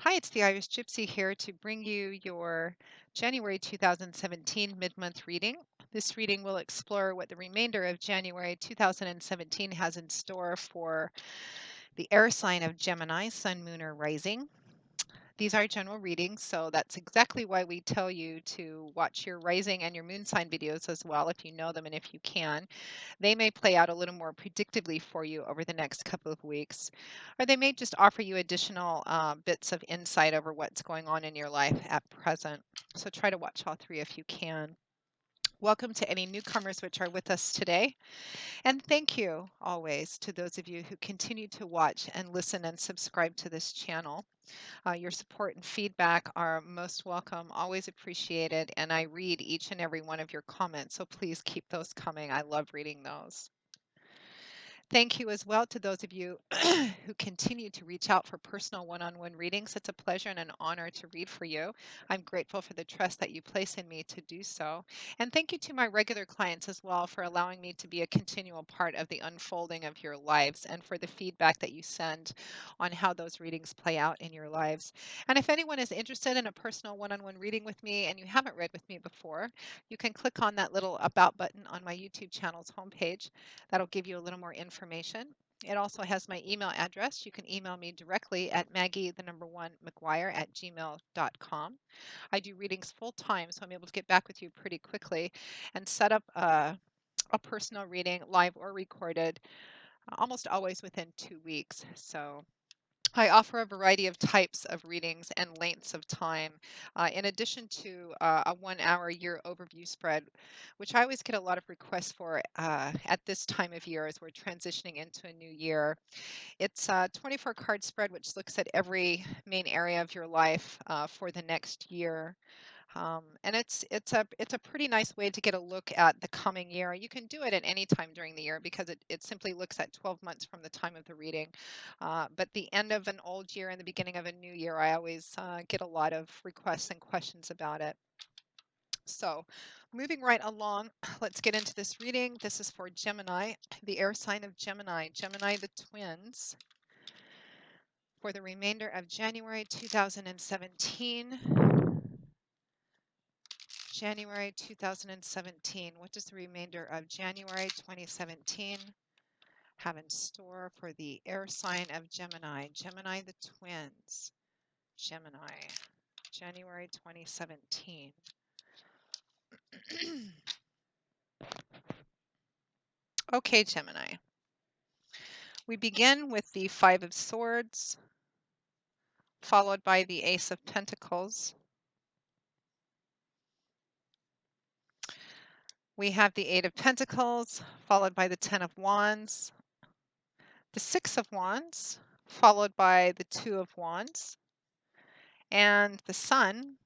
Hi, it's the Irish Gypsy here to bring you your January 2017 mid-month reading. This reading will explore what the remainder of January 2017 has in store for the air sign of Gemini, Sun, Moon, or Rising. These are general readings, so that's exactly why we tell you to watch your rising and your moon sign videos as well if you know them and if you can. They may play out a little more predictably for you over the next couple of weeks, or they may just offer you additional bits of insight over what's going on in your life at present. So try to watch all three if you can. Welcome to any newcomers which are with us today. And thank you always to those of you who continue to watch and listen and subscribe to this channel. Your support and feedback are most welcome, always appreciated, and I read each and every one of your comments, so please keep those coming. I love reading those. Thank you as well to those of you who continue to reach out for personal one-on-one readings. It's a pleasure and an honor to read for you. I'm grateful for the trust that you place in me to do so. And thank you to my regular clients as well for allowing me to be a continual part of the unfolding of your lives and for the feedback that you send on how those readings play out in your lives. And if anyone is interested in a personal one-on-one reading with me and you haven't read with me before, you can click on that little About button on my YouTube channel's homepage. That'll give you a little more information. It also has my email address. You can email me directly at maggie1mcguire@gmail.com. I do readings full time, so I'm able to get back with you pretty quickly and set up a personal reading, live or recorded, almost always within 2 weeks. So I offer a variety of types of readings and lengths of time, in addition to a 1 hour year overview spread, which I always get a lot of requests for at this time of year as we're transitioning into a new year. It's a 24 card spread which looks at every main area of your life for the next year. And it's a pretty nice way to get a look at the coming year. You can do it at any time during the year because it simply looks at 12 months from the time of the reading. But the end of an old year and the beginning of a new year, I always get a lot of requests and questions about it. So moving right along, let's get into this reading. This is for Gemini, the air sign of Gemini, Gemini the twins, for the remainder of January 2017. January 2017. What does the remainder of January 2017 have in store for the air sign of Gemini? Gemini the twins. Gemini, January 2017. Okay, Gemini. We begin with the Five of Swords, followed by the Ace of Pentacles. We have the Eight of Pentacles, followed by the Ten of Wands, the Six of Wands, followed by the Two of Wands, and the Sun,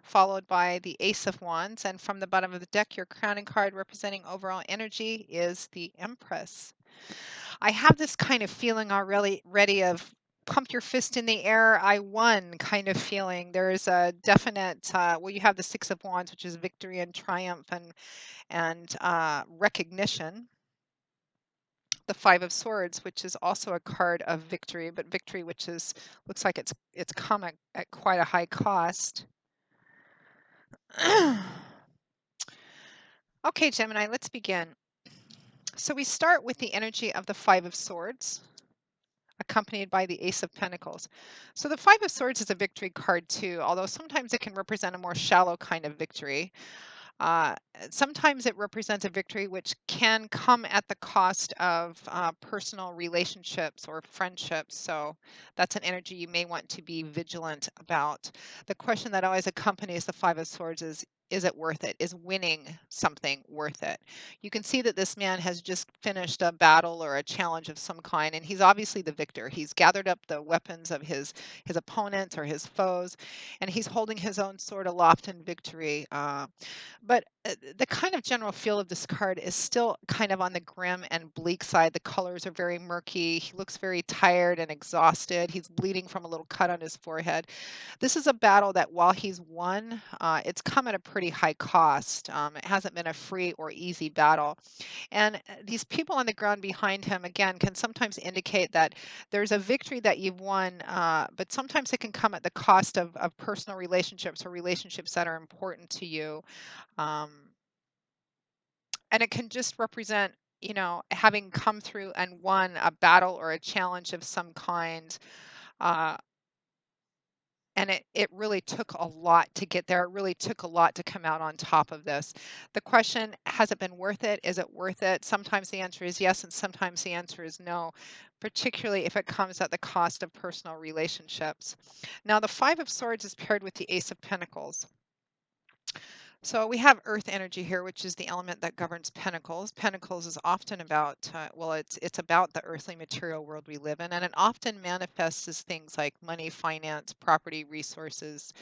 followed by the Ace of Wands. And from the bottom of the deck, your crowning card representing overall energy is the Empress. I have this kind of feeling already ready of pump your fist in the air, I won kind of feeling. There's a definite, well, you have the Six of Wands, which is victory and triumph and recognition. The Five of Swords, which is also a card of victory, but victory which is looks like it's come at quite a high cost. Okay, Gemini, let's begin. So we start with the energy of the Five of Swords, accompanied by the Ace of Pentacles. So the Five of Swords is a victory card too, although sometimes it can represent a more shallow kind of victory. Uh, Sometimes it represents a victory which can come at the cost of personal relationships or friendships. So that's an energy you may want to be vigilant about. The question that always accompanies the Five of Swords is it worth it? Is winning something worth it? You can see that this man has just finished a battle or a challenge of some kind, and he's obviously the victor. He's gathered up the weapons of his opponents or his foes, and he's holding his own sword aloft in victory. But the kind of general feel of this card is still kind of on the grim and bleak side. The colors are very murky. He looks very tired and exhausted. He's bleeding from a little cut on his forehead. This is a battle that while he's won, it's come at a pretty high cost. It hasn't been a free or easy battle. And these people on the ground behind him, again, can sometimes indicate that there's a victory that you've won, but sometimes it can come at the cost of personal relationships or relationships that are important to you. Um, and it can just represent, having come through and won a battle or a challenge of some kind. Uh, and it really took a lot to get there. It really took a lot to come out on top of this. The question, has it been worth it? Is it worth it? Sometimes the answer is yes, and sometimes the answer is no, particularly if it comes at the cost of personal relationships. Now, the Five of Swords is paired with the Ace of Pentacles. So we have earth energy here, which is the element that governs pentacles. Pentacles is often about, well, it's about the earthly material world we live in, and it often manifests as things like money, finance, property, resources.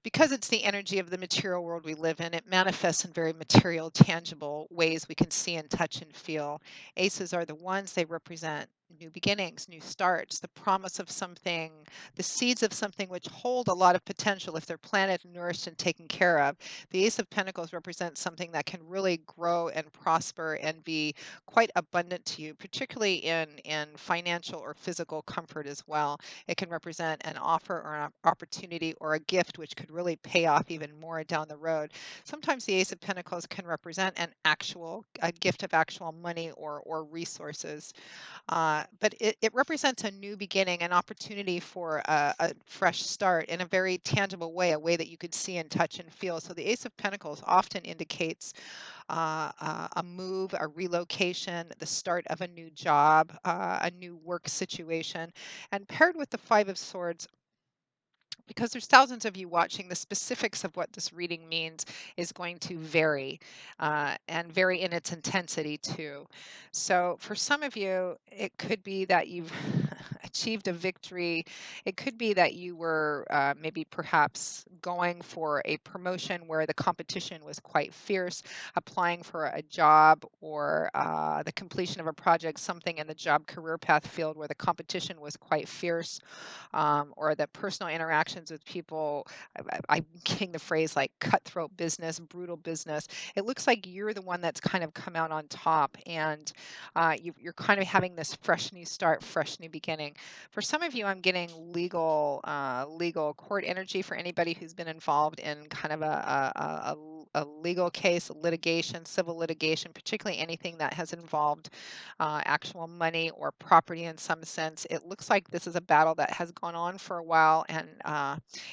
Because it's the energy of the material world we live in, it manifests in very material, tangible ways we can see and touch and feel. Aces are the ones, they represent new beginnings, new starts, the promise of something, the seeds of something which hold a lot of potential if they're planted, nourished, and taken care of. The Ace of Pentacles represents something that can really grow and prosper and be quite abundant to you, particularly in financial or physical comfort as well. It can represent an offer or an opportunity or a gift which could really pay off even more down the road. Sometimes the Ace of Pentacles can represent a gift of actual money or resources. But it represents a new beginning, an opportunity for a fresh start in a very tangible way, a way that you could see and touch and feel. So the Ace of Pentacles often indicates a move, a relocation, the start of a new job, a new work situation. And paired with the Five of Swords, because there's thousands of you watching, the specifics of what this reading means is going to vary and vary in its intensity too. So for some of you, it could be that you've achieved a victory. It could be that you were maybe perhaps going for a promotion where the competition was quite fierce, applying for a job or the completion of a project, something in the job career path field where the competition was quite fierce, or the personal interactions with people. I'm getting the phrase like cutthroat business, brutal business. It looks like you're the one that's kind of come out on top, and you're kind of having this fresh new start, fresh new beginning. For some of you, I'm getting legal court energy for anybody who's been involved in kind of a legal case, litigation, civil litigation, particularly anything that has involved actual money or property in some sense. It looks like this is a battle that has gone on for a while, and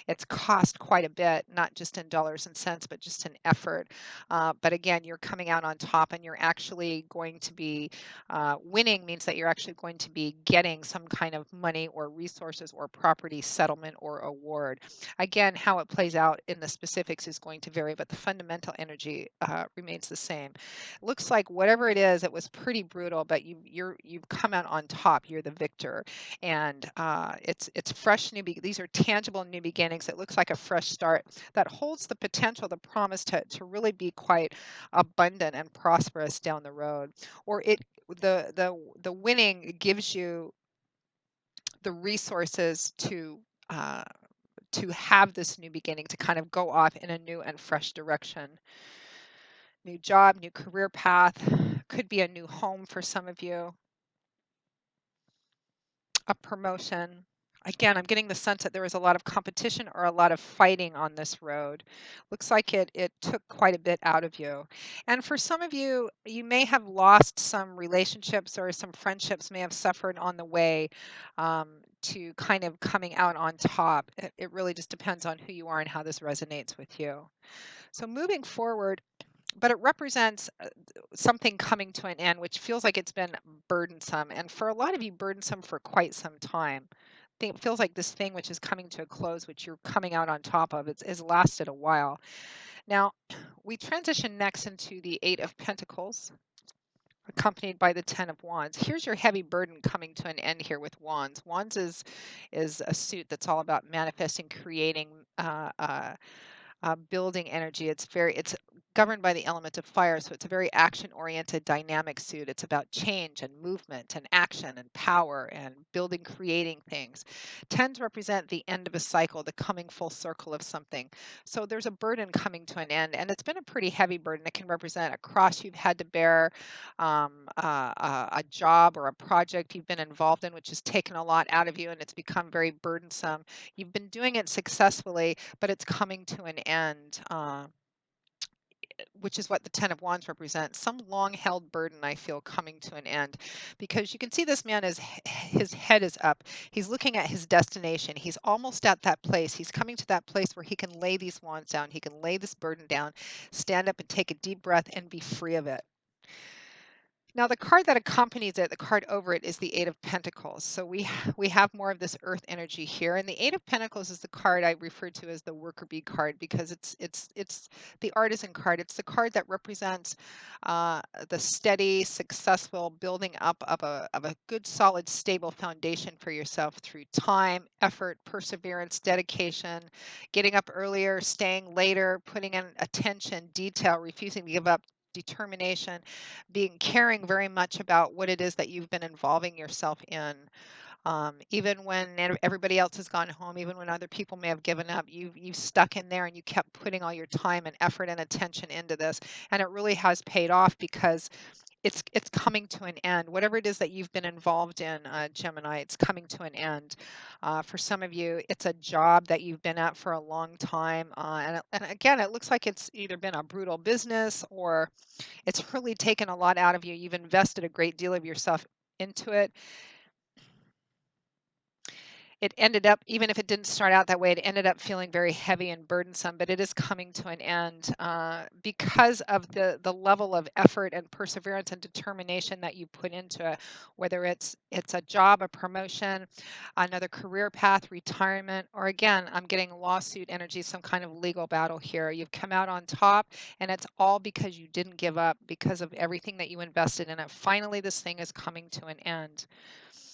it's cost quite a bit, not just in dollars and cents, but just in effort. But again, you're coming out on top, and you're actually going to be winning means that you're actually going to be getting some kind of money or resources or property settlement or award. Again, how it plays out in the specifics is going to vary, but the fundamental energy remains the same. Looks like whatever it is, it was pretty brutal, but you've come out on top. You're the victor, and it's fresh these are tangible new beginnings. It looks like a fresh start that holds the potential, the promise to really be quite abundant and prosperous down the road. Or the winning gives you the resources uh, to have this new beginning, to kind of go off in a new and fresh direction. New job, new career path, could be a new home for some of you, a promotion. Again, I'm getting the sense that there was a lot of competition or a lot of fighting on this road. Looks like it took quite a bit out of you. And for some of you, you may have lost some relationships, or some friendships may have suffered on the way to kind of coming out on top. It really just depends on who you are and how this resonates with you. So moving forward, but it represents something coming to an end, which feels like it's been burdensome. And for a lot of you, burdensome for quite some time. It feels like this thing which is coming to a close, which you're coming out on top of, it's lasted a while. Now, we transition next into the Eight of Pentacles, accompanied by the Ten of Wands. Here's your heavy burden coming to an end here with Wands. Wands is a suit that's all about manifesting, creating, building energy. It's governed by the element of fire, so it's a very action-oriented, dynamic suit. It's about change and movement and action and power and building, creating things. Tens represent the end of a cycle, the coming full circle of something. So there's a burden coming to an end, and it's been a pretty heavy burden. It can represent a cross you've had to bear, a job or a project you've been involved in, which has taken a lot out of you, and it's become very burdensome. You've been doing it successfully, but it's coming to an end. Which is what the Ten of Wands represents. Some long held burden, I feel, coming to an end, because you can see this man is, his head is up. He's looking at his destination. He's almost at that place. He's coming to that place where he can lay these wands down. He can lay this burden down, stand up and take a deep breath and be free of it. Now, the card that accompanies it, the card over it, is the Eight of Pentacles. So we have more of this earth energy here, and the Eight of Pentacles is the card I refer to as the worker bee card, because it's the artisan card. It's the card that represents the steady, successful building up of a good, solid, stable foundation for yourself through time, effort, perseverance, dedication, getting up earlier, staying later, putting in attention, detail, refusing to give up, determination, being caring very much about what it is that you've been involving yourself in. Even when everybody else has gone home, even when other people may have given up, you've stuck in there and you kept putting all your time and effort and attention into this, and it really has paid off, because it's coming to an end. Whatever it is that you've been involved in, Gemini, it's coming to an end. For some of you, it's a job that you've been at for a long time, and again, it looks like it's either been a brutal business, or it's really taken a lot out of you. You've invested a great deal of yourself into it. It ended up, even if it didn't start out that way, it ended up feeling very heavy and burdensome, but it is coming to an end, because of the level of effort and perseverance and determination that you put into it, whether it's a job, a promotion, another career path, retirement, or again, I'm getting lawsuit energy, some kind of legal battle here. You've come out on top, and it's all because you didn't give up, because of everything that you invested in it. Finally, this thing is coming to an end.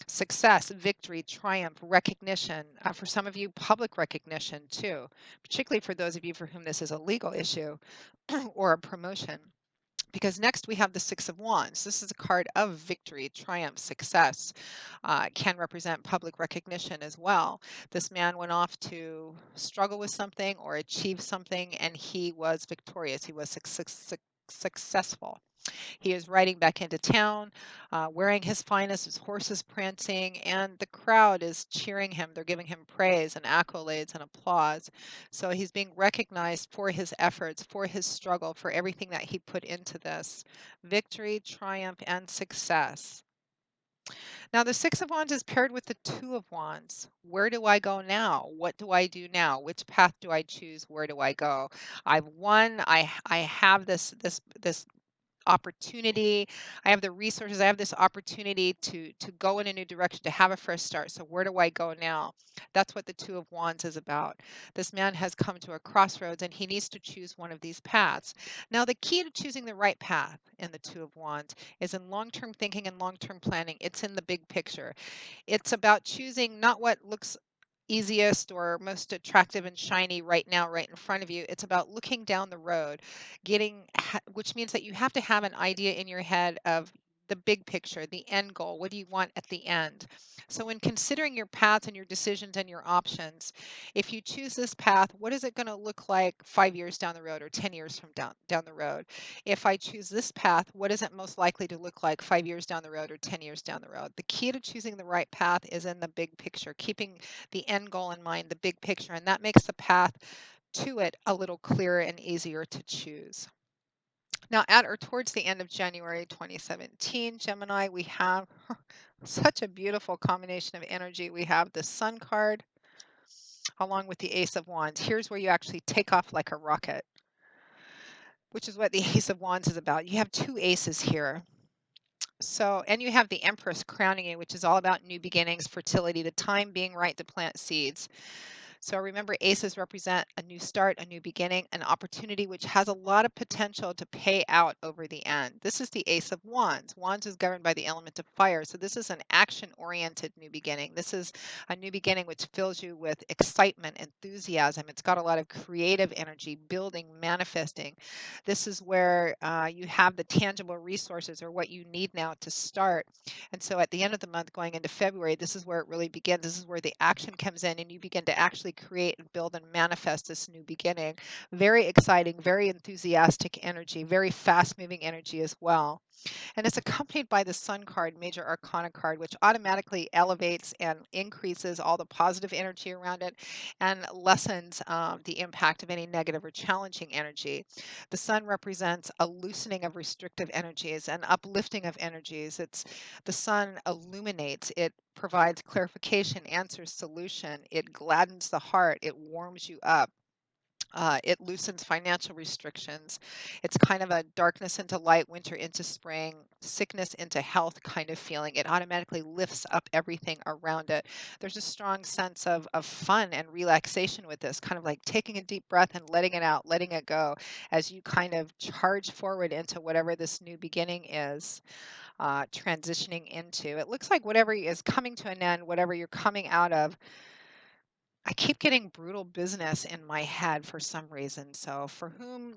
Success, victory, triumph, recognition. For some of you, public recognition too, particularly for those of you for whom this is a legal issue or a promotion. Because next we have the Six of Wands. This is a card of victory, triumph, success. It can represent public recognition as well. This man went off to struggle with something or achieve something, and he was victorious. He was successful. He is riding back into town, wearing his finest, his horse is prancing, and the crowd is cheering him. They're giving him praise and accolades and applause. So he's being recognized for his efforts, for his struggle, for everything that he put into this. Victory, triumph, and success. Now, the Six of Wands is paired with the Two of Wands. Where do I go now? What do I do now? Which path do I choose? Where do I go? I've won. I have this opportunity. I have the resources. I have this opportunity to go in a new direction, to have a fresh start. So where do I go now? That's what the Two of Wands is about. This man has come to a crossroads, and he needs to choose one of these paths. Now, the key to choosing the right path in the Two of Wands is in long-term thinking and long-term planning. It's in the big picture. It's about choosing not what looks easiest or most attractive and shiny right now, right in front of you. It's about looking down the road, which means that you have to have an idea in your head of the big picture, the end goal. What do you want at the end? So, when considering your paths and your decisions and your options, if you choose this path, what is it going to look like 5 years down the road or 10 years from down the road? If I choose this path, what is it most likely to look like 5 years down the road or 10 years down the road? The key to choosing the right path is in the big picture, keeping the end goal in mind, the big picture, and that makes the path to it a little clearer and easier to choose. Now, at or towards the end of January 2017, Gemini, we have such a beautiful combination of energy. We have the Sun card along with the Ace of Wands. Here's where you actually take off like a rocket, which is what the Ace of Wands is about. You have two aces here. So, and you have the Empress crowning you, which is all about new beginnings, fertility, the time being right to plant seeds. So remember, aces represent a new start, a new beginning, an opportunity which has a lot of potential to pay out over the end. This is the Ace of Wands. Wands is governed by the element of fire. So this is an action-oriented new beginning. This is a new beginning which fills you with excitement, enthusiasm. It's got a lot of creative energy, building, manifesting. This is where you have the tangible resources or what you need now to start. And so at the end of the month, going into February, this is where it really begins. This is where the action comes in, and you begin to actually create and build and manifest this new beginning. Very exciting, very enthusiastic energy, very fast moving energy as well. And it's accompanied by the Sun card, Major Arcana card, which automatically elevates and increases all the positive energy around it and lessens the impact of any negative or challenging energy. The Sun represents a loosening of restrictive energies and uplifting of energies. The Sun illuminates, it provides clarification, answers, solution, it gladdens the heart, it warms you up. It loosens financial restrictions. It's kind of a darkness into light, winter into spring, sickness into health kind of feeling. It automatically lifts up everything around it. There's a strong sense of fun and relaxation with this, kind of like taking a deep breath and letting it out, letting it go as you kind of charge forward into whatever this new beginning is transitioning into. It looks like whatever is coming to an end, whatever you're coming out of, I keep getting brutal business in my head for some reason. So, for whom,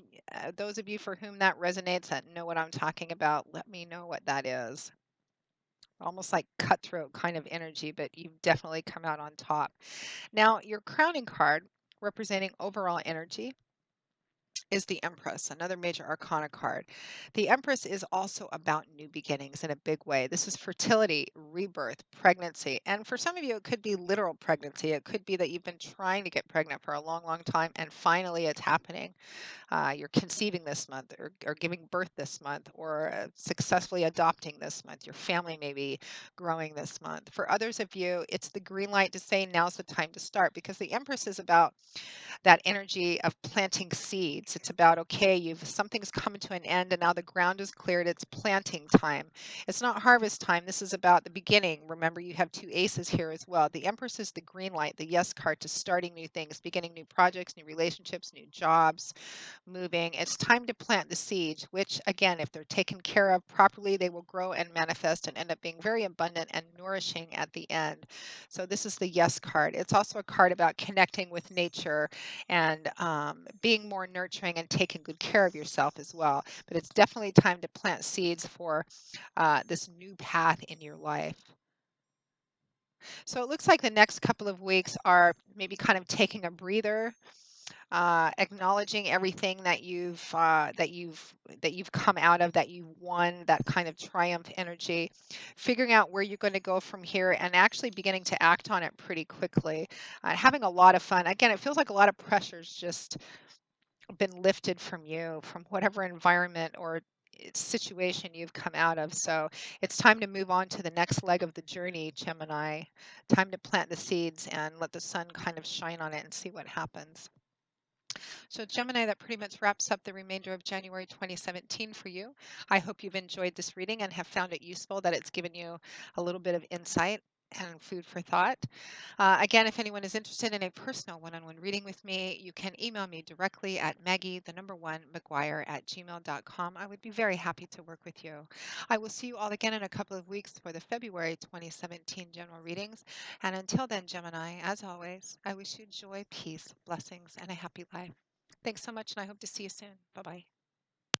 those of you for whom that resonates, that know what I'm talking about, let me know what that is. Almost like cutthroat kind of energy, but you've definitely come out on top. Now, your crowning card representing overall energy is the Empress, another major arcana card. The Empress is also about new beginnings in a big way. This is fertility, rebirth, pregnancy. And for some of you, it could be literal pregnancy. It could be that you've been trying to get pregnant for a long, long time and finally it's happening. You're conceiving this month or giving birth this month or successfully adopting this month. Your family may be growing this month. For others of you, it's the green light to say now's the time to start because the Empress is about that energy of planting seeds. It's about, okay, you've something's coming to an end and now the ground is cleared. It's planting time. It's not harvest time. This is about the beginning. Remember, you have two aces here as well. The Empress is the green light, the yes card to starting new things, beginning new projects, new relationships, new jobs, moving. It's time to plant the seeds, which again, if they're taken care of properly, they will grow and manifest and end up being very abundant and nourishing at the end. So this is the yes card. It's also a card about connecting with nature and being more nurturing and taking good care of yourself as well. But it's definitely time to plant seeds for this new path in your life. So it looks like the next couple of weeks are maybe kind of taking a breather, acknowledging everything that you've come out of, that you've won, that kind of triumph energy, figuring out where you're going to go from here, and actually beginning to act on it pretty quickly. Having a lot of fun. Again, it feels like a lot of pressure's just been lifted from you, from whatever environment or situation you've come out of. So it's time to move on to the next leg of the journey, Gemini. Time to plant the seeds and let the sun kind of shine on it and see what happens. So, Gemini, that pretty much wraps up the remainder of January 2017 for you. I hope you've enjoyed this reading and have found it useful, that it's given you a little bit of insight and food for thought. Again, if anyone is interested in a personal one-on-one reading with me, you can email me directly at Maggie1McGuire@gmail.com. I would be very happy to work with you. I will see you all again in a couple of weeks for the February 2017 general readings. And until then, Gemini, as always, I wish you joy, peace, blessings, and a happy life. Thanks so much, and I hope to see you soon. Bye bye.